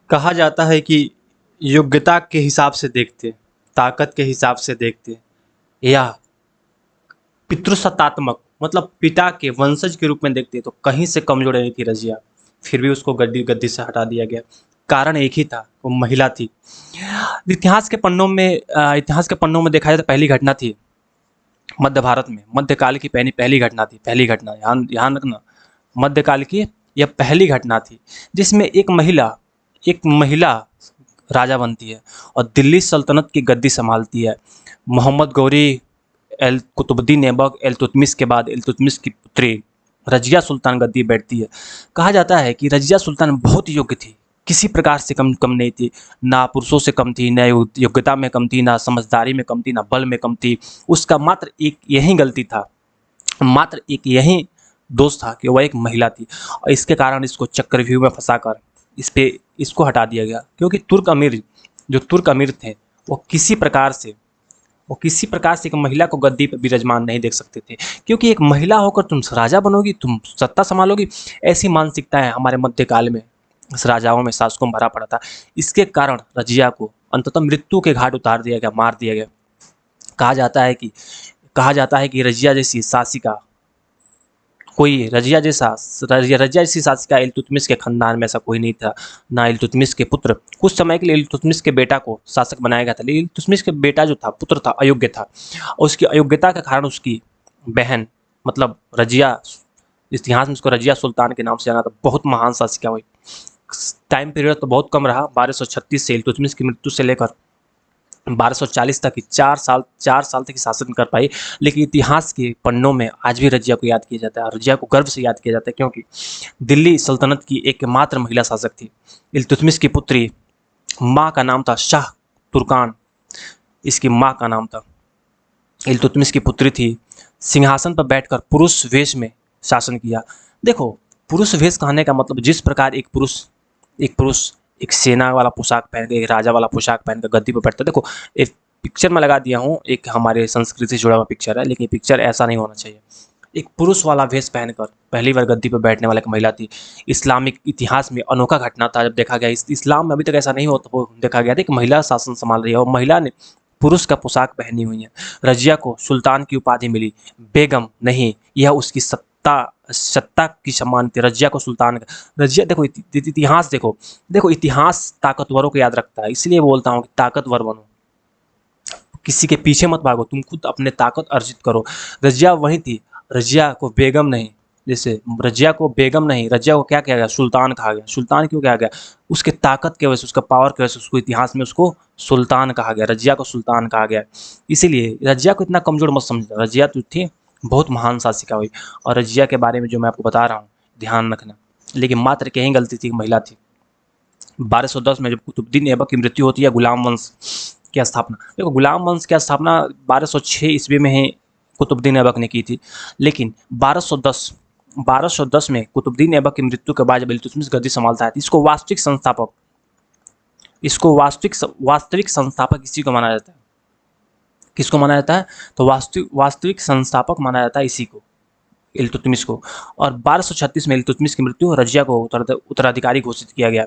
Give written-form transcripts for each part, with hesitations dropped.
कहा जाता है कि योग्यता के हिसाब से देखते, ताकत के हिसाब से देखते, या पितृसत्तात्मक मतलब पिता के वंशज के रूप में देखते तो कहीं से कमजोर नहीं थी रजिया, फिर भी उसको गद्दी गद्दी से हटा दिया गया। कारण एक ही था, वो महिला थी। इतिहास के पन्नों में देखा जाए तो पहली घटना थी मध्य भारत में, मध्यकाल की पहली घटना थी, पहली घटना ध्यान रखना, मध्यकाल की यह पहली घटना थी जिसमें एक महिला राजा बनती है और दिल्ली सल्तनत की गद्दी संभालती है। मोहम्मद गौरी एल कुतुबुद्दीन ऐबक इल्तुतमिश के बाद इल्तुतमिश की पुत्री रजिया सुल्तान गद्दी बैठती है। कहा जाता है कि रजिया सुल्तान बहुत योग्य थी, किसी प्रकार से कम कम नहीं थी, ना पुरुषों से कम थी, ना योग्यता में कम थी, ना समझदारी में कम थी, ना बल में कम थी। उसका मात्र एक यही गलती था, मात्र एक यही दोष था कि वह एक महिला थी, और इसके कारण इसको चक्रव्यूह में फंसाकर इसको हटा दिया गया। क्योंकि तुर्क अमीर थे, वो किसी प्रकार से एक महिला को गद्दी पर विराजमान नहीं देख सकते थे। क्योंकि एक महिला होकर तुम राजा बनोगी, तुम सत्ता संभालोगी, ऐसी मानसिकताएं हमारे मध्यकाल में इस राजाओं में, शासकों में भरा पड़ा था। इसके कारण रजिया को अंततः मृत्यु के घाट उतार दिया गया, मार दिया गया। कहा जाता है कि रजिया जैसी शासिका इल्तुतमिश के खानदान में ऐसा कोई नहीं था, ना इल्तुतमिश के पुत्र। कुछ समय के लिए इल्तुतमिश के बेटा को शासक बनाया गया था, लेकिन इल्तुतमिश के बेटा जो था, पुत्र था, अयोग्य था, और उसकी अयोग्यता के कारण उसकी बहन मतलब रजिया, इतिहास में उसको रजिया सुल्तान के नाम से जाना था, बहुत महान शासिका हुई। टाइम पीरियड तो बहुत कम रहा, 1236 से इल्तुतमिश की मृत्यु से लेकर 1240 तक ही 4 साल तक ही शासन कर पाई। लेकिन इतिहास के पन्नों में आज भी रजिया को याद किया जाता है, और रजिया को गर्व से याद किया जाता है, क्योंकि दिल्ली सल्तनत की एकमात्र महिला शासक थी। इल्तुतमिश की पुत्री, माँ का नाम था शाह तुर्कान, इसकी माँ का नाम था। इल्तुतमिश की पुत्री थी, सिंहासन पर बैठकर पुरुष वेश में शासन किया। देखो, पुरुष वेश कहने का मतलब जिस प्रकार एक पुरुष एक सेना वाला पोशाक पहन के, एक राजा वाला पोशाक पहन कर गद्दी पर बैठता है। देखो, एक पिक्चर में लगा दिया हूँ, एक हमारे संस्कृति से जुड़ा हुआ पिक्चर है, लेकिन पिक्चर ऐसा नहीं होना चाहिए। एक पुरुष वाला वेश पहनकर पहली बार गद्दी पर बैठने वाला एक महिला थी। इस्लामिक इतिहास में अनोखा घटना था, जब देखा गया इस्लाम में अभी तक ऐसा नहीं होता, वो देखा गया था एक महिला शासन संभाल रही है और महिला ने पुरुष का पोशाक पहनी हुई है। रजिया को सुल्तान की उपाधि मिली, बेगम नहीं, यह उसकी सत्ता की सम्मान थी। रजिया को सुल्तान, रजिया देखो, इतिहास देखो इतिहास ताकतवरों को याद रखता है, इसलिए बोलता हूँ कि ताकतवर बनो, किसी के पीछे मत भागो, तुम खुद अपने ताकत अर्जित करो। रजिया वही थी, रजिया को बेगम नहीं, जैसे रजिया को बेगम नहीं, रजिया को क्या किया गया, सुल्तान कहा गया। सुल्तान क्यों कहा गया? उसके ताकत की वजह से, उसका पावर की वजह से उसको इतिहास में उसको सुल्तान कहा गया, रजिया को सुल्तान कहा गया। इसीलिए रजिया को इतना कमजोर मत समझना, रजिया तो थी बहुत महान शासिका हुई। और रजिया के बारे में जो मैं आपको बता रहा हूँ, ध्यान रखना। लेकिन मात्र कहीं गलती थी, महिला थी। 1210 में जब कुतुबुद्दीन ऐबक की मृत्यु होती है, गुलाम वंश की स्थापना, देखो गुलाम वंश की स्थापना 1206 ईस्वी में ही कुतुबुद्दीन ऐबक ने की थी। लेकिन 1210 में कुतुबुद्दीन ऐबक की मृत्यु के बाद जब इल्तुतमिश गद्दी संभालता है, इसको वास्तविक संस्थापक इसी को माना जाता है। किसको माना जाता है? तो वास्तविक संस्थापक माना जाता है इसी को, इल्तुतमिश को। और 1236 में इल्तुतमिश की मृत्यु, रजिया को उत्तराधिकारी घोषित किया गया।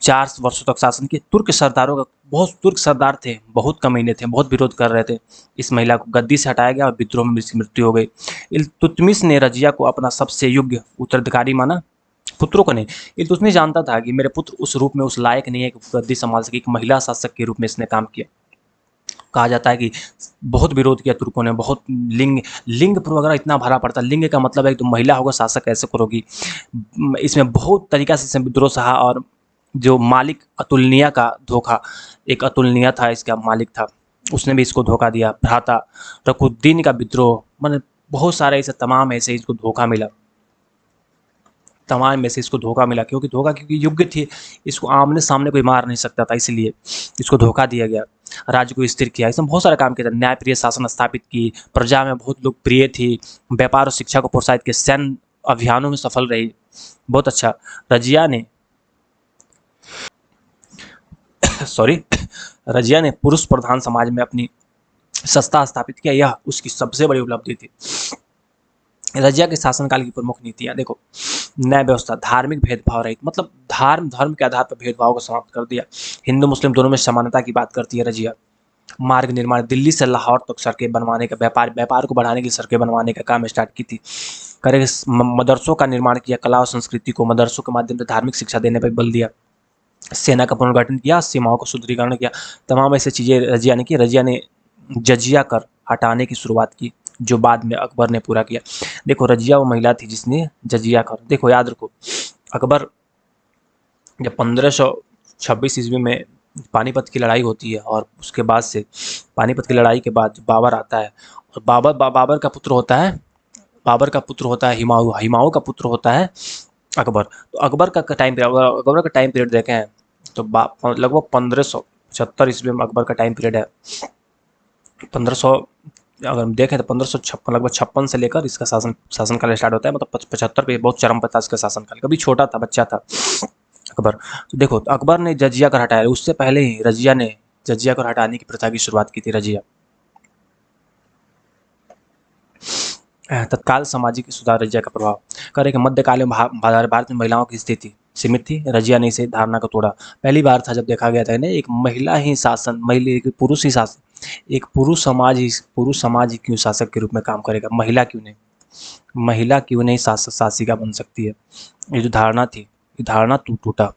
4 वर्षों तक शासन किए। तुर्क सरदार थे, बहुत कमीने थे, बहुत विरोध कर रहे थे। इस महिला को गद्दी से हटाया गया और विद्रोह में इसकी मृत्यु हो गई। इल्तुतमिश ने रजिया को अपना सबसे योग्य उत्तराधिकारी माना, पुत्रों को नहीं। इल्तुतमिश जानता था कि मेरे पुत्र उस रूप में उस लायक नहीं है कि गद्दी संभाल सके, एक महिला शासक के रूप में इसने काम किया। कहा जाता है कि बहुत विरोध किया तुर्कों ने, बहुत लिंग पूर्वाग्रह इतना भरा पड़ता। लिंग का मतलब है कि तुम महिला होगा शासक कैसे करोगी। इसमें बहुत तरीका से विद्रोह सहा। और जो मालिक अतुलनिया का धोखा, एक अतुलनिया था इसका मालिक था, उसने भी इसको धोखा दिया। भ्राता रकुद्दीन का विद्रोह, मैंने बहुत सारे ऐसे तमाम ऐसे इसको धोखा मिला, तमाम में से इसको धोखा मिला। क्योंकि योग्य थी, इसको आमने सामने कोई मार नहीं सकता था, इसलिए इसको धोखा दिया गया। राज्य को स्थिर किया, इसमें बहुत सारा काम किया था। न्यायप्रिय शासन स्थापित की, प्रजा में बहुत लोकप्रिय थी, व्यापार और शिक्षा को प्रोत्साहित किया, सैन्य अभियानों में सफल रही, बहुत अच्छा। रजिया ने रजिया ने पुरुष प्रधान समाज में अपनी सत्ता स्थापित किया, यह उसकी सबसे बड़ी उपलब्धि थी। रजिया के शासनकाल की प्रमुख नीतियां देखो, न्याय व्यवस्था, धार्मिक भेदभाव रहित, मतलब धर्म के आधार पर भेदभाव को समाप्त कर दिया। हिंदू मुस्लिम दोनों में समानता की बात करती है रजिया। मार्ग निर्माण, दिल्ली से लाहौर तक सड़कें बनवाने का, व्यापार को बढ़ाने की सड़कें बनवाने का काम स्टार्ट की थी। करे मदरसों का निर्माण किया, कला और संस्कृति को मदरसों के माध्यम से धार्मिक शिक्षा देने पर बल दिया। सेना का पुनर्गठन किया, सीमाओं को सुदृढ़ीकरण किया। तमाम ऐसी चीज़ें रजिया ने की। रजिया ने जजिया कर हटाने की शुरुआत की, जो बाद में अकबर ने पूरा किया। देखो रजिया वो महिला थी जिसने जजिया कर, देखो याद रखो, अकबर जब 1526 ईस्वी में पानीपत की लड़ाई होती है, और उसके बाद से पानीपत की लड़ाई के बाद बाबर आता है, और बाबर का पुत्र होता है, हिमायू का पुत्र होता है अकबर। तो अकबर का टाइम पीरियड देखें तो लगभग 1575 ईस्वी में अकबर का टाइम पीरियड है। 1500 अगर हम देखें तो 1556 लगभग 56 से लेकर इसका शासनकाल स्टार्ट होता है, मतलब 75 पे बहुत चरम पर था इसका शासनकाल। कभी छोटा था, बच्चा था अकबर। तो देखो, तो अकबर ने जजिया कर हटाया, उससे पहले ही रजिया ने जजिया कर हटाने की प्रथा की शुरुआत की थी। रजिया तत्काल सामाजिक सुधार, रजिया का प्रभाव। करे कि मध्यकाल में भारत में महिलाओं की स्थिति सीमित थी। रजिया ने इसे धारणा को तोड़ा। पहली बार था जब देखा गया था ना, एक महिला ही शासन, एक पुरुष ही शासन, एक पुरुष समाज ही क्यों शासक के रूप में काम करेगा, महिला क्यों नहीं शासिका बन सकती है। ये जो धारणा थी, ये धारणा टूटा।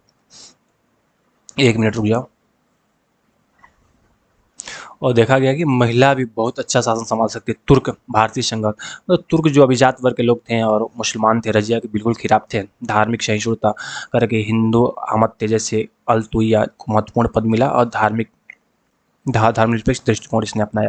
1 मिनट रुक जाओ। और देखा गया कि महिला भी बहुत अच्छा शासन संभाल सकती है। तुर्क भारतीय संघर्ष, तो तुर्क जो अभिजात वर्ग के लोग थे और मुसलमान थे, रजिया के बिल्कुल खिलाफ थे। धार्मिक सहिष्णुता करके हिंदू अहमत्य जैसे अलतुइया को महत्वपूर्ण पद मिला, और धर्मनिरपेक्ष दृष्टिकोण इसने अपनाया।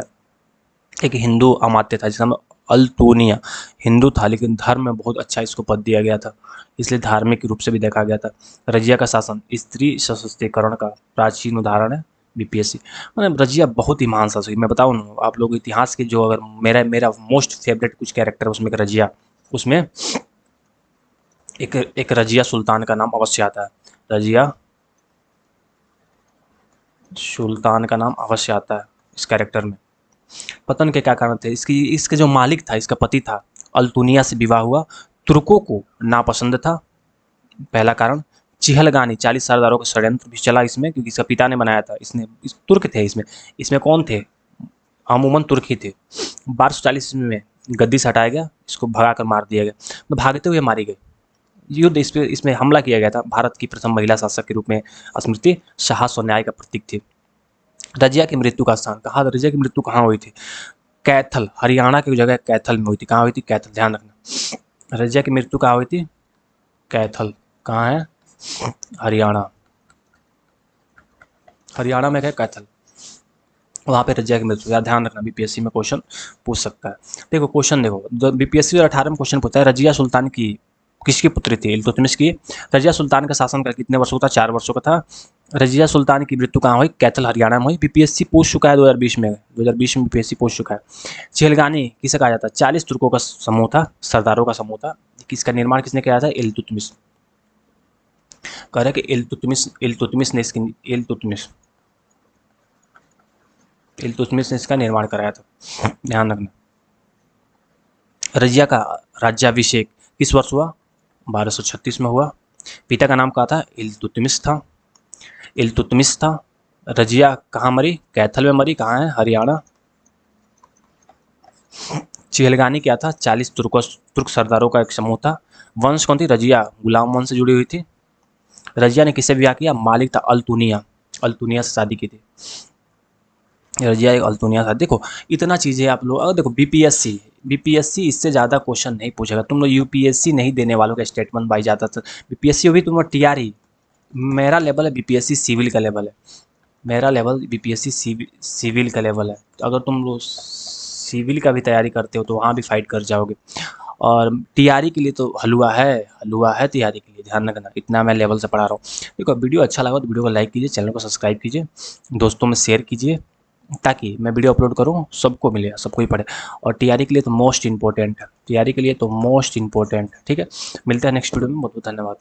एक हिंदू अमात्य था जिसका नाम अल्तुनिया, हिंदू था लेकिन धर्म में बहुत अच्छा इसको पद दिया गया था, इसलिए धार्मिक रूप से भी देखा गया था। रजिया का शासन स्त्री सशक्तिकरण का प्राचीन उदाहरण है। बीपीएससी मतलब रजिया बहुत ही महान शासक। मैं बताऊँ ना, आप लोग इतिहास के जो, अगर मेरा मोस्ट फेवरेट कुछ कैरेक्टर है उसमें रजिया, उसमें एक रजिया सुल्तान का नाम अवश्य आता है। रजिया सुल्तान का नाम अवश्य आता है इस कैरेक्टर में। पतन के क्या कारण थे? इसके जो मालिक था, इसका पति था, अल्तुनिया से विवाह हुआ, तुर्कों को नापसंद था, पहला कारण। चिहलगानी 40 सरदारों का षड्यंत्र भी चला इसमें, क्योंकि इसका पिता ने बनाया था। तुर्क थे इसमें कौन थे? अमूमन तुर्क ही थे। 1240 में गद्दी से हटाया गया, इसको भगाकर मार दिया गया, तो भागते हुए मारी गई। युद्ध इसमें हमला किया गया था। भारत की प्रथम महिला शासक के रूप में स्मृति साहस और न्याय का प्रतीक थी। रजिया की मृत्यु का स्थान कहाँ? रजिया की मृत्यु कहाँ हुई थी? कैथल, हरियाणा की जगह कैथल में हुई थी। कहाँ हुई थी? कैथल, ध्यान रखना। रजिया की मृत्यु कहाँ हुई थी? कैथल। कहाँ है? हरियाणा में है कैथल, वहाँ पे रजिया की मृत्यु। यार ध्यान रखना, बीपीएससी में क्वेश्चन पूछ सकता है। देखो क्वेश्चन देखो, बीपीएससी 18 में क्वेश्चन पूछता है, रजिया सुल्तान की किसकी पुत्री थी? इल्तुतमिश की। रजिया सुल्तान का शासनकाल कितने वर्षों का था? 4 वर्षों का था। रजिया सुल्तान की मृत्यु कहाँ हुई? कैथल, हरियाणा में हुई। बीपीएससी पूछ चुका है 2020 में बीपीएससी पूछ चुका है। चिहलगानी किसे कहा जाता है? 40 तुर्कों का समूह था, सरदारों का समूह था। किसका निर्माण किसने किया था? इल्तुतमिश। कह रहे कि इल्तुतमिश ने इसका निर्माण कराया था। ध्यान रखना। रजिया का राज्याभिषेक किस वर्ष हुआ? 1236 में हुआ। पिता का नाम क्या था? इल्तुतमिश था। रजिया कहाँ मरी? कैथल में मरी। कहाँ है? हरियाणा। चिहलगानी क्या था? 40 तुर्क सरदारों का एक समूह था। वंश कौन थी? रजिया गुलाम वंश से जुड़ी हुई थी। रजिया ने किससे विवाह किया? मालिक था अल्तुनिया से शादी की थी। रजिया एक अल्तुनिया था। देखो इतना चीज़ें आप लोग, अगर देखो बीपीएससी इससे ज़्यादा क्वेश्चन नहीं पूछेगा। तुम लोग यूपीएससी नहीं देने वालों का स्टेटमेंट बाई जाता था। बीपीएससी भी तुम लोग टीआरई, मेरा लेवल है बीपीएससी सिविल का लेवल है। मेरा लेवल बीपीएससी सिविल का लेवल है। तो अगर तुम लोग सिविल का भी तैयारी करते हो तो वहाँ भी फाइट कर जाओगे। और टीआरई के लिए तो हलवा है टीआरई के लिए, ध्यान रखना। इतना मैं लेवल से पढ़ा रहा हूँ। देखो वीडियो अच्छा लगा तो वीडियो को लाइक कीजिए, चैनल को सब्सक्राइब कीजिए, दोस्तों में शेयर कीजिए, ताकि मैं वीडियो अपलोड करूँ सबको मिले, सबको ही पढ़े। और टीआरई के लिए तो मोस्ट इंपॉर्टेंट है, ठीक है। मिलते हैं नेक्स्ट वीडियो में। बहुत बहुत धन्यवाद।